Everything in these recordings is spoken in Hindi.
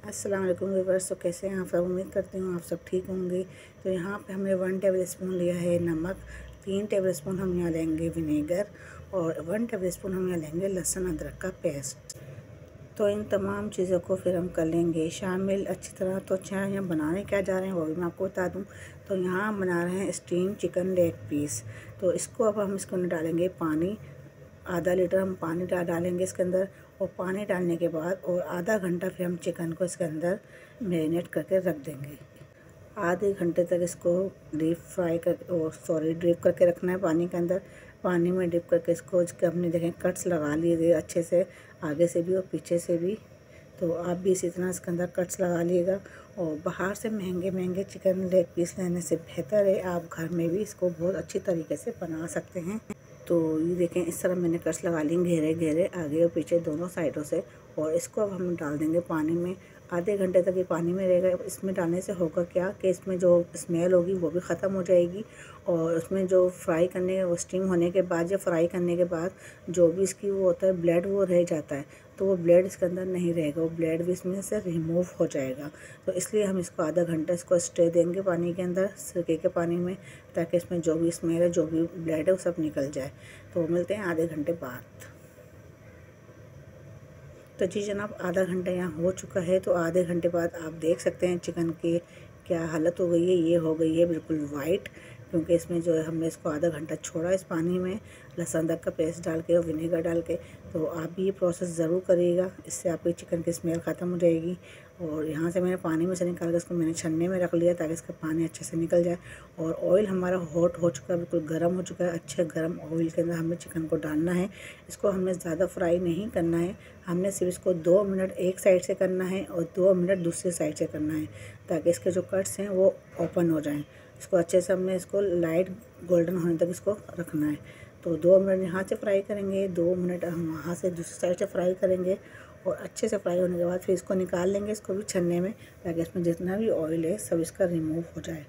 अस्सलाम वालेकुम व्यूअर्स। तो कैसे हैं आप सब? उम्मीद करती हूँ आप सब ठीक होंगे। तो यहाँ पे हमने 1 टेबल स्पून लिया है नमक, 3 टेबल स्पून हम यहाँ लेंगे विनेगर और 1 टेबल स्पून हम यहाँ लेंगे लहसुन अदरक का पेस्ट। तो इन तमाम चीज़ों को फिर हम कर लेंगे शामिल अच्छी तरह। तो अच्छा यहाँ बनाने क्या जा रहे हैं वो भी मैं आपको बता दूँ। तो यहाँ हम बना रहे हैं स्टीम चिकन लेग पीस। तो इसको अब हम इसके अंदर डालेंगे पानी, आधा लीटर हम पानी डालेंगे इसके अंदर। और पानी डालने के बाद और आधा घंटा फिर हम चिकन को इसके अंदर मैरिनेट करके रख देंगे। आधे घंटे तक इसको ड्रिप करके रखना है पानी के अंदर। पानी में डिप करके इसको हमने देखें कट्स लगा लिए अच्छे से, आगे से भी और पीछे से भी। तो आप भी इसी तरह इसके अंदर कट्स लगा लीजिएगा। और बाहर से महंगे चिकन लेग पीस लेने से बेहतर है आप घर में भी इसको बहुत अच्छी तरीके से बना सकते हैं। तो ये देखें इस तरह मैंने कट्स लगा ली घेरे घेरे आगे और पीछे दोनों साइडों से। और इसको अब हम डाल देंगे पानी में। आधे घंटे तक ये पानी में रहेगा। इसमें डालने से होगा क्या कि इसमें जो स्मेल होगी वो भी ख़त्म हो जाएगी। और उसमें जो फ्राई करने वो स्टीम होने के बाद या फ्राई करने के बाद जो भी इसकी वो होता है ब्लड वो रह जाता है, तो वो ब्लड इसके अंदर नहीं रहेगा, वो ब्लड भी इसमें से रिमूव हो जाएगा। तो इसलिए हम इसको आधा घंटा इसको स्टे देंगे पानी के अंदर, सिरके के पानी में, ताकि इसमें जो भी स्मेल है जो भी ब्लड है वो सब निकल जाए। तो मिलते हैं आधे घंटे बाद। तो जी जनाब आधा घंटा यहाँ हो चुका है। तो आधे घंटे बाद आप देख सकते हैं चिकन की क्या हालत हो गई है। ये हो गई है बिल्कुल वाइट, क्योंकि इसमें जो है हमने इसको आधा घंटा छोड़ा इस पानी में लहसुन अदरक का पेस्ट डाल के और विनेगर डाल के। तो आप भी ये प्रोसेस ज़रूर करिएगा, इससे आपकी चिकन की स्मेल ख़त्म हो जाएगी। और यहाँ से मैंने पानी में से निकाल कर इसको मैंने छन्ने में रख लिया ताकि इसका पानी अच्छे से निकल जाए। और ऑयल हमारा हॉट हो चुका है, बिल्कुल गर्म हो चुका है। अच्छे गर्म ऑयल के अंदर हमें चिकन को डालना है। इसको हमने ज़्यादा फ्राई नहीं करना है, हमने सिर्फ इसको 2 मिनट एक साइड से करना है और 2 मिनट दूसरी साइड से करना है, ताकि इसके जो कट्स हैं वो ओपन हो जाएं। इसको अच्छे से हमने इसको लाइट गोल्डन होने तक इसको रखना है। तो 2 मिनट यहाँ से फ्राई करेंगे, 2 मिनट हम वहाँ से दूसरी साइड से फ्राई करेंगे। और अच्छे से फ्राई होने के बाद फिर इसको निकाल लेंगे, इसको भी छन्ने में, ताकि इसमें जितना भी ऑयल है सब इसका रिमूव हो जाए।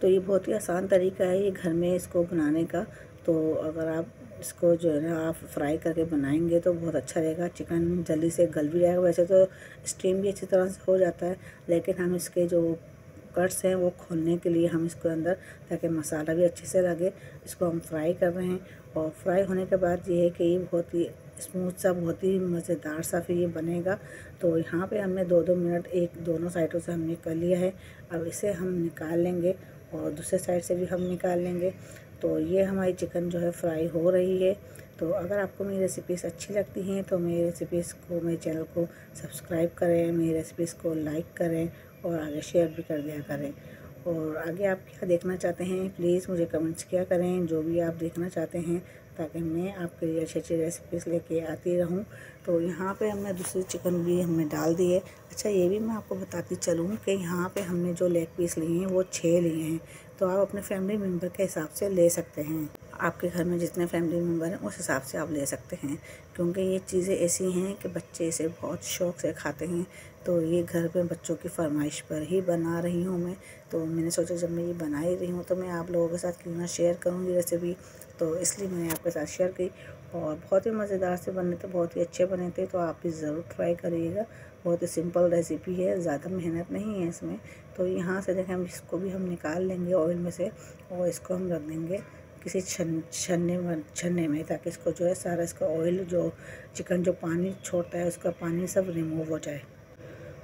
तो ये बहुत ही आसान तरीका है ये घर में इसको बनाने का। तो अगर आप इसको जो है ना आप फ्राई करके बनाएंगे तो बहुत अच्छा रहेगा। चिकन जल्दी से गल भी जाएगा। वैसे तो स्टीम भी अच्छी तरह से हो जाता है, लेकिन हम इसके जो कट्स हैं वो खोलने के लिए हम इसको अंदर, ताकि मसाला भी अच्छे से लगे, इसको हम फ्राई कर रहे हैं। और फ्राई होने के बाद ये है कि ये बहुत ही स्मूथ सा, बहुत ही मज़ेदार सा फिर ये बनेगा। तो यहाँ पे हमने 2-2 मिनट एक दोनों साइडों से हमने कर लिया है। अब इसे हम निकाल लेंगे और दूसरे साइड से भी हम निकाल लेंगे। तो ये हमारी चिकन जो है फ्राई हो रही है। तो अगर आपको मेरी रेसिपीज़ अच्छी लगती हैं तो मेरी रेसिपीज़ को, मेरे चैनल को सब्सक्राइब करें, मेरी रेसिपीज़ को लाइक करें और आगे शेयर भी कर दिया करें। और आगे आप क्या देखना चाहते हैं प्लीज़ मुझे कमेंट्स किया करें, जो भी आप देखना चाहते हैं, ताकि मैं आपके लिए अच्छी अच्छी रेसिपीज़ लेके आती रहूं। तो यहाँ पे हमने दूसरी चिकन भी हमने डाल दी है। अच्छा ये भी मैं आपको बताती चलूँ कि यहाँ पे हमने जो लेग पीस लिए हैं वो 6 लिए हैं। तो आप अपने फैमिली मेम्बर के हिसाब से ले सकते हैं। आपके घर में जितने फैमिली मेम्बर हैं उस हिसाब से आप ले सकते हैं, क्योंकि ये चीज़ें ऐसी हैं कि बच्चे इसे बहुत शौक़ से खाते हैं। तो ये घर पे बच्चों की फरमाइश पर ही बना रही हूँ मैं। तो मैंने सोचा जब मैं ये बना ही रही हूँ तो मैं आप लोगों के साथ क्यों ना शेयर करूँगी रेसिपी। तो इसलिए मैंने आपके साथ शेयर की। और बहुत ही मज़ेदार से बने थे, बहुत ही अच्छे बने थे। तो आप भी ज़रूर ट्राई करिएगा। बहुत ही सिंपल रेसिपी है, ज़्यादा मेहनत नहीं है इसमें। तो यहाँ से देखें हम इसको भी हम निकाल लेंगे ऑयल में से और इसको हम रख देंगे किसी छन्ने में, ताकि इसको जो है सारा इसका ऑयल जो चिकन जो पानी छोड़ता है उसका पानी सब रिमूव हो जाए।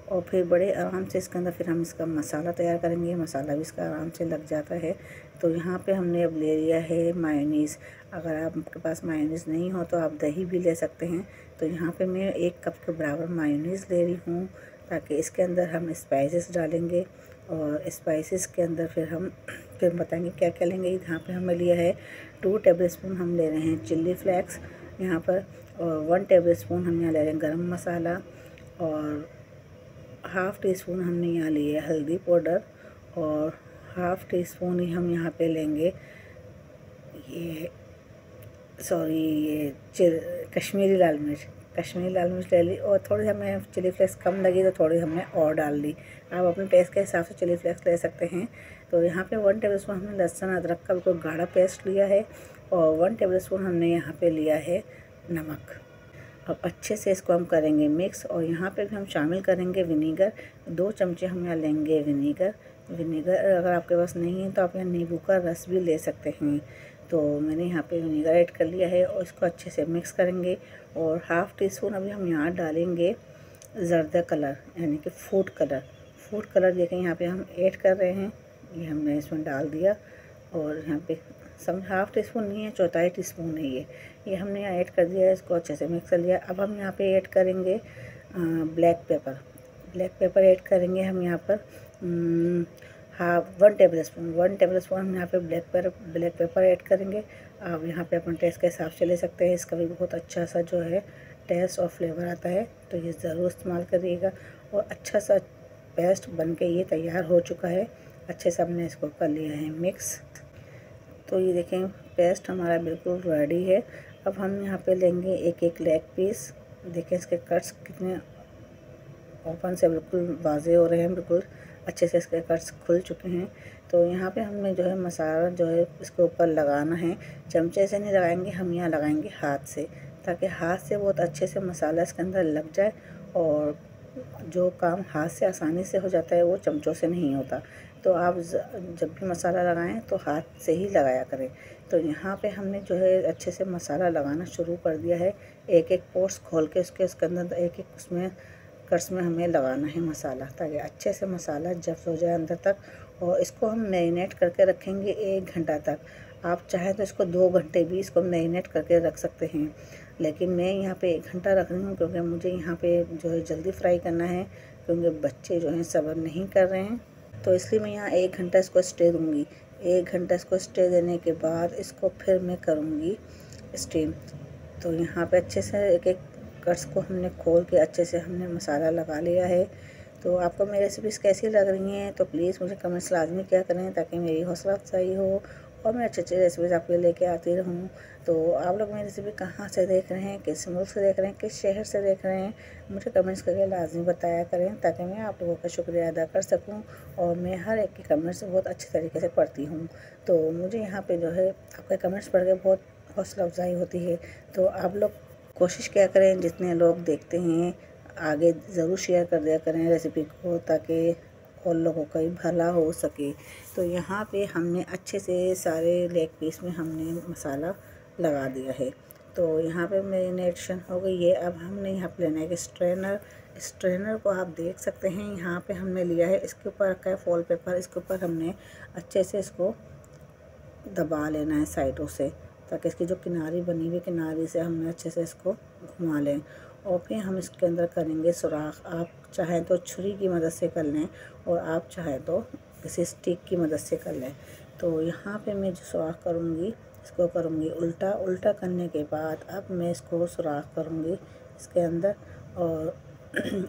और फिर बड़े आराम से इसके अंदर फिर हम इसका मसाला तैयार करेंगे। मसाला भी इसका आराम से लग जाता है। तो यहाँ पे हमने अब ले लिया है मायोनीज़। अगर आपके पास मायोनीज़ नहीं हो तो आप दही भी ले सकते हैं। तो यहाँ पे मैं 1 कप के बराबर मायोनीज़ ले रही हूँ, ताकि इसके अंदर हम स्पाइसेस डालेंगे। और स्पाइसेस के अंदर फिर बताएंगे क्या क्या लेंगे। यहाँ पे हमने लिया है 2 टेबल स्पून हम ले रहे हैं चिल्ली फ्लेक्स यहाँ पर। और 1 टेबल स्पून हम यहाँ ले रहे हैं गरम मसाला। और हाफ़ टी स्पून हमने यहाँ लिया है हल्दी पाउडर। और हाफ़ टी स्पून ही हम यहाँ पे लेंगे ये कश्मीरी लाल मिर्च ले ली। और थोड़ी हमें चिली फ्लेक्स कम लगी तो थोड़ी हमने और डाल ली। आप अपने टेस्ट के हिसाब से चिली फ्लेक्स ले सकते हैं। तो यहाँ पे 1 टेबल स्पून हमने लहसुन अदरक का बिल्कुल गाढ़ा पेस्ट लिया है। और 1 टेबल स्पून हमने यहाँ पे लिया है नमक। अब अच्छे से इसको हम करेंगे मिक्स, और यहाँ पे भी हम शामिल करेंगे विनीगर। 2 चमचे हम यहाँ लेंगे विनीगर। अगर आपके पास नहीं है तो आप यहाँ नींबू का रस भी ले सकते हैं। तो मैंने यहाँ पे विनीगर ऐड कर लिया है और इसको अच्छे से मिक्स करेंगे। और हाफ़ टी स्पून अभी हम यहाँ डालेंगे ज़र्दा कलर, यानी कि फूड कलर देखें यहाँ पे हम ऐड कर रहे हैं। ये हमने इसमें डाल दिया, और यहाँ पे हाफ़ टी स्पून नहीं है, 1/4 टीस्पून है ये हमने यहाँ ऐड कर दिया है। इसको अच्छे से मिक्स कर लिया। अब हम यहाँ पे ऐड करेंगे ब्लैक पेपर ऐड करेंगे हम यहाँ पर 1 टेबल स्पून हम यहाँ पे ब्लैक पेपर ऐड करेंगे। आप यहाँ पे अपने टेस्ट के हिसाब से ले सकते हैं। इसका भी बहुत अच्छा सा जो है टेस्ट और फ्लेवर आता है, तो ये ज़रूर इस्तेमाल करिएगा। और अच्छा सा पेस्ट बन के ये तैयार हो चुका है। अच्छे से हमने इसको कर लिया है मिक्स। तो ये देखें पेस्ट हमारा बिल्कुल रेडी है। अब हम यहाँ पे लेंगे एक लेग पीस। देखें इसके कट्स कितने ओपन से बिल्कुल वाजे हो रहे हैं, बिल्कुल अच्छे से इसके कट्स खुल चुके हैं। तो यहाँ पे हमने जो है मसाला जो है इसके ऊपर लगाना है। चमचे से नहीं लगाएंगे, हम यहाँ लगाएंगे हाथ से, ताकि हाथ से बहुत अच्छे से मसाला इसके अंदर लग जाए। और जो काम हाथ से आसानी से हो जाता है वो चमचों से नहीं होता। तो आप जब भी मसाला लगाएं तो हाथ से ही लगाया करें। तो यहाँ पे हमने जो है अच्छे से मसाला लगाना शुरू कर दिया है। एक पोर्स खोल के उसके अंदर एक उसमें कट्स में हमें लगाना है मसाला, ताकि अच्छे से मसाला जब्त हो जाए अंदर तक। और इसको हम मैरिनेट करके रखेंगे 1 घंटा तक। आप चाहें तो इसको 2 घंटे भी इसको मैरिनेट करके रख सकते हैं, लेकिन मैं यहाँ पे 1 घंटा रख रही हूँ, क्योंकि मुझे यहाँ पे जो है जल्दी फ्राई करना है, क्योंकि बच्चे जो हैं सब्र नहीं कर रहे हैं। तो इसलिए मैं यहाँ 1 घंटा इसको स्टे दूँगी। 1 घंटा इसको स्टे देने के बाद इसको फिर मैं करूँगी स्टीम। तो यहाँ पे अच्छे से एक कट्स को हमने खोल के अच्छे से हमने मसाला लगा लिया है। तो आपको मेरी रेसिपीज़ कैसी लग रही हैं तो प्लीज़ मुझे कमेंट्स लाजमी किया करें, ताकि मेरी हौसला अफजाई हो और मैं अच्छी रेसिपीज़ आपके लिए लेके आती रहूँ। तो आप लोग मेरी रेसिपी कहाँ से देख रहे हैं, किस मुल्क से देख रहे हैं, किस शहर से देख रहे हैं, मुझे कमेंट्स करके लाजमी बताया करें, ताकि मैं आप लोगों का शुक्रिया अदा कर सकूँ। और मैं हर एक के कमेंट्स बहुत अच्छी तरीके से पढ़ती हूँ। तो मुझे यहाँ पर जो है आपके कमेंट्स पढ़ के बहुत हौसला अफजाई होती है। तो आप लोग कोशिश किया करें, जितने लोग देखते हैं आगे ज़रूर शेयर कर दिया करें रेसिपी को, ताकि और लोगों का भी भला हो सके। तो यहाँ पे हमने अच्छे से सारे लेग पीस में हमने मसाला लगा दिया है। तो यहाँ पे मैरिनेशन हो गई है। अब हमने यहाँ पे लेना है कि स्ट्रेनर को आप देख सकते हैं यहाँ पे हमने लिया है। इसके ऊपर रखा है फॉल पेपर। इसके ऊपर हमने अच्छे से इसको दबा लेना है साइडों से, ताकि इसकी जो किनारी बनी हुई किनारी से हमने अच्छे से इसको घुमा लें। और फिर हम इसके अंदर करेंगे सुराख। आप चाहें तो छुरी की मदद से कर लें, और आप चाहें तो किसी स्टिक की मदद से कर लें। तो यहाँ पे मैं जो सुराख करूँगी इसको करूँगी उल्टा करने के बाद अब मैं इसको सुराख करूँगी इसके अंदर। और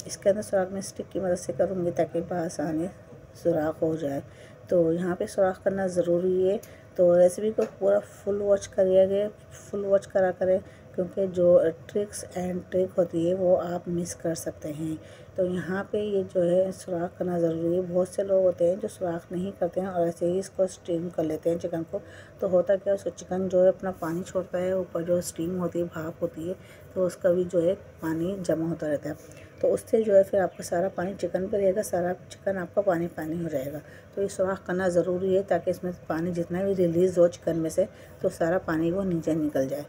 इसके अंदर सुराख में स्टिक की मदद से करूँगी, ताकि बआसानी सुराख हो जाए। तो यहाँ पे सुराख करना ज़रूरी है। तो रेसिपी को पूरा फुल वॉच करा करें, क्योंकि जो ट्रिक्स एंड ट्रिक होती है वो आप मिस कर सकते हैं। तो यहाँ पे ये जो है सुराख करना ज़रूरी है। बहुत से लोग होते हैं जो सुराख नहीं करते हैं और ऐसे ही इसको स्टीम कर लेते हैं चिकन को। तो होता क्या है, उसको चिकन जो है अपना पानी छोड़ता है, ऊपर जो स्टीम होती है, भाप होती है, तो उसका भी जो है पानी जमा होता रहता है। तो उससे जो है फिर आपका सारा पानी चिकन पर रहेगा, सारा चिकन आपका पानी हो जाएगा। तो ये सुराख करना ज़रूरी है, ताकि इसमें पानी जितना भी रिलीज़ हो चिकन में से, तो सारा पानी वो नीचे निकल जाए।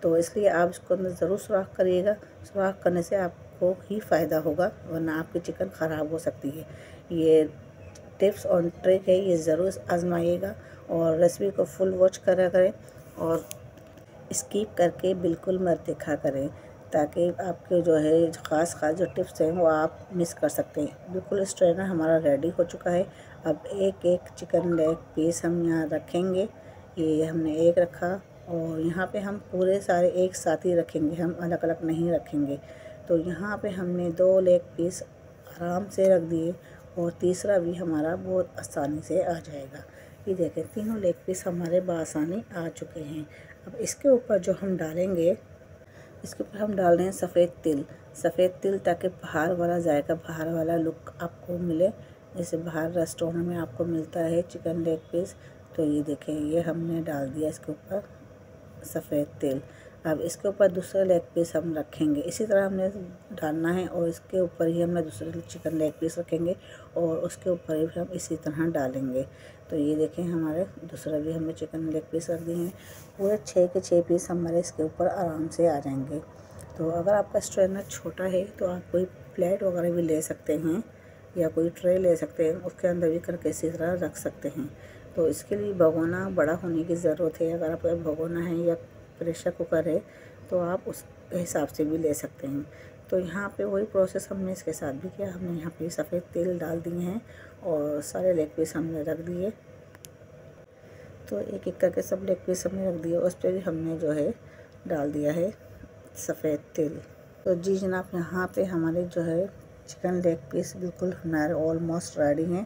तो इसलिए आप इसको अंदर ज़रूर सुराख करिएगा। सुराख करने से आपको ही फ़ायदा होगा, वरना आपकी चिकन ख़राब हो सकती है। ये टिप्स और ट्रिक है, ये ज़रूर आजमाइएगा। और रेसिपी को फुल वॉच करा करें और स्किप करके बिल्कुल मत देखा करें, ताकि आपके जो है ख़ास जो टिप्स हैं वो आप मिस कर सकते हैं। बिल्कुल स्ट्रेनर हमारा रेडी हो चुका है। अब एक चिकन लेग पीस हम यहाँ रखेंगे। ये हमने एक रखा, और यहाँ पे हम पूरे सारे एक साथ ही रखेंगे, हम अलग अलग नहीं रखेंगे। तो यहाँ पे हमने 2 लेग पीस आराम से रख दिए, और तीसरा भी हमारा बहुत आसानी से आ जाएगा। ये देखें तीनों लेग पीस हमारे बआसानी आ चुके हैं। अब इसके ऊपर जो हम डालेंगे, इसके ऊपर हम डाल रहे हैं सफ़ेद तिल, ताकि बाहर वाला जायका, बाहर वाला लुक आपको मिले, जैसे बाहर रेस्टोरेंट में आपको मिलता है चिकन लेग पीस। तो ये देखें, ये हमने डाल दिया इसके ऊपर सफ़ेद तिल। अब इसके ऊपर दूसरा लेग पीस हम रखेंगे, इसी तरह हमने डालना है और इसके ऊपर ही हमने दूसरे चिकन लेग पीस रखेंगे और उसके ऊपर ही हम इसी तरह डालेंगे। तो ये देखें हमारे दूसरा भी हमने चिकन लेग पीस रख दिए हैं। पूरे 6 के 6 पीस हमारे इसके ऊपर आराम से आ जाएंगे। तो अगर आपका स्ट्रेनर छोटा है तो आप कोई प्लेट वगैरह भी ले सकते हैं या कोई ट्रे ले सकते हैं, उसके अंदर भी करके इसी तरह रख सकते हैं। तो इसके लिए भगोना बड़ा होने की ज़रूरत है। अगर आपका भगोना है या प्रेशर कुकर है तो आप उस हिसाब से भी ले सकते हैं। तो यहाँ पे वही प्रोसेस हमने इसके साथ भी किया। हमने यहाँ पे सफ़ेद तेल डाल दिए हैं और सारे लेग पीस हमने रख दिए। तो एक एक करके सब लेग पीस हमने रख दिए, उस पर भी हमने जो है डाल दिया है सफ़ेद तेल। तो जी जनाब, यहाँ पे हमारे जो है चिकन लेग पीस बिल्कुल हमारे ऑलमोस्ट रेडी हैं।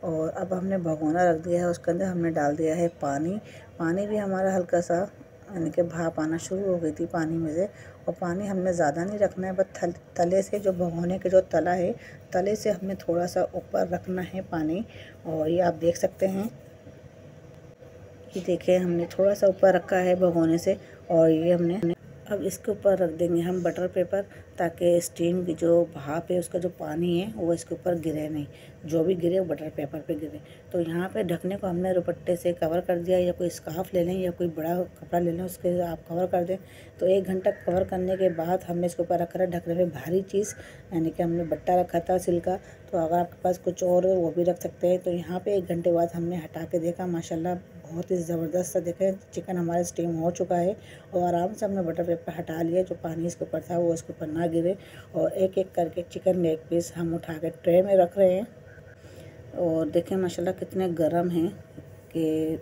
और अब हमने भगोना रख दिया है, उसके अंदर हमने डाल दिया है पानी। पानी भी हमारा हल्का सा यानी कि भाप आना शुरू हो गई थी पानी में से। और पानी हमने ज़्यादा नहीं रखना है, बस तले से जो भगोने के जो तला है, तले से हमें थोड़ा सा ऊपर रखना है पानी। और ये आप देख सकते हैं, ये देखिए हमने थोड़ा सा ऊपर रखा है भगोने से। और ये हमने अब इसके ऊपर रख देंगे हम बटर पेपर, ताकि स्टीम की जो भाप है उसका जो पानी है वो इसके ऊपर गिरे नहीं, जो भी गिरे वो बटर पेपर पे गिरे। तो यहाँ पे ढकने को हमने दुपट्टे से कवर कर दिया, या कोई स्कार्फ ले लें या कोई बड़ा कपड़ा ले लें उसके आप कवर कर दें। तो 1 घंटा कवर करने के बाद हमने इसके ऊपर रखा है ढकने में भारी चीज़, यानी कि हमने बट्टा रखा था सिल्क का। तो अगर आपके पास कुछ और है वो भी रख सकते हैं। तो यहाँ पे 1 घंटे बाद हमने हटा के देखा, माशाल्लाह बहुत ही ज़बरदस्त सा देखें चिकन हमारा स्टीम हो चुका है। और आराम से हमने बटर पेपर हटा लिया, जो पानी इसके ऊपर था वो इसके ऊपर ना गिरे। और एक एक करके चिकन लेग पीस हम उठा के ट्रे में रख रहे हैं। और देखें माशाल्लाह कितने गर्म हैं कि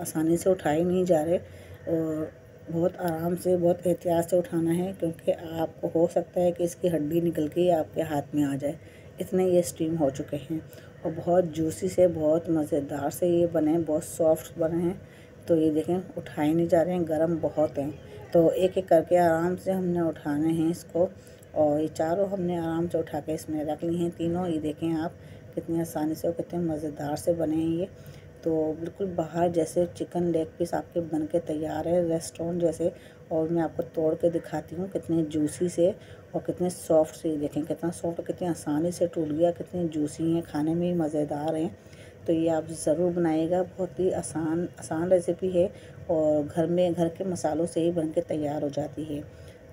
आसानी से उठाए नहीं जा रहे। और बहुत आराम से, बहुत एहतियात से उठाना है, क्योंकि आपको हो सकता है कि इसकी हड्डी निकल के आपके हाथ में आ जाए। इतने ये स्टीम हो चुके हैं और बहुत जूसी से, बहुत मज़ेदार से ये बने, बहुत सॉफ्ट बने हैं। तो ये देखें उठाए नहीं जा रहे हैं, गर्म बहुत हैं। तो एक एक करके आराम से हमने उठाने हैं इसको। और ये चारों हमने आराम से उठा के इसमें रख ली हैं तीनों। ये देखें आप कितनी आसानी से और कितने मज़ेदार से बने हैं ये। तो बिल्कुल बाहर जैसे चिकन लेग पीस आपके बन के तैयार है रेस्टोरेंट जैसे। और मैं आपको तोड़ के दिखाती हूँ कितने जूसी से और कितने सॉफ्ट से। देखें कितना सॉफ्ट, कितनी आसानी से टूट गया, कितने जूसी हैं, खाने में ही मज़ेदार हैं। तो ये आप ज़रूर बनाइएगा, बहुत ही आसान रेसिपी है और घर के मसालों से ही बन के तैयार हो जाती है।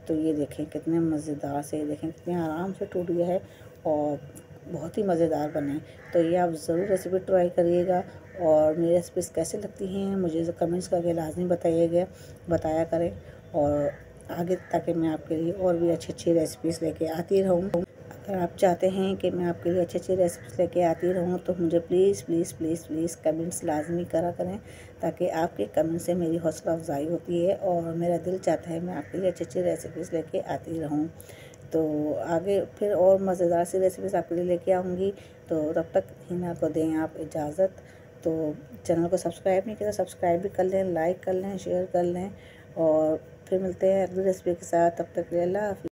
तो ये देखें कितने मज़ेदार से, देखें कितने आराम से टूट गया है और बहुत ही मज़ेदार बने। तो ये आप ज़रूर रेसिपी ट्राई करिएगा। और मेरी रेसिपीज़ कैसे लगती हैं मुझे कमेंट्स करके लाजमी बताया करें। और आगे ताकि मैं आपके लिए और भी अच्छी अच्छी रेसिपीज़ लेके आती रहूँ। अगर आप चाहते हैं कि मैं आपके लिए अच्छी अच्छी रेसिपीज़ लेके आती रहूँ तो मुझे please please please please comments लाजमी करा करें, ताकि आपके कमेंट से मेरी हौसला अफजाई होती है और मेरा दिल चाहता है मैं आपके लिए अच्छी अच्छी रेसिपीज़ लेके आती रहूँ। तो आगे फिर और मज़ेदार सी रेसिपीज़ आपके लिए लेके आऊँगी। तो तब तक हिना को दें आप इजाज़त। तो चैनल को सब्सक्राइब नहीं किया तो सब्सक्राइब भी कर लें, लाइक कर लें, शेयर कर लें। और फिर मिलते हैं अगली रेसिपी के साथ, तब तक के लिए अल्लाह हाफ़िज़।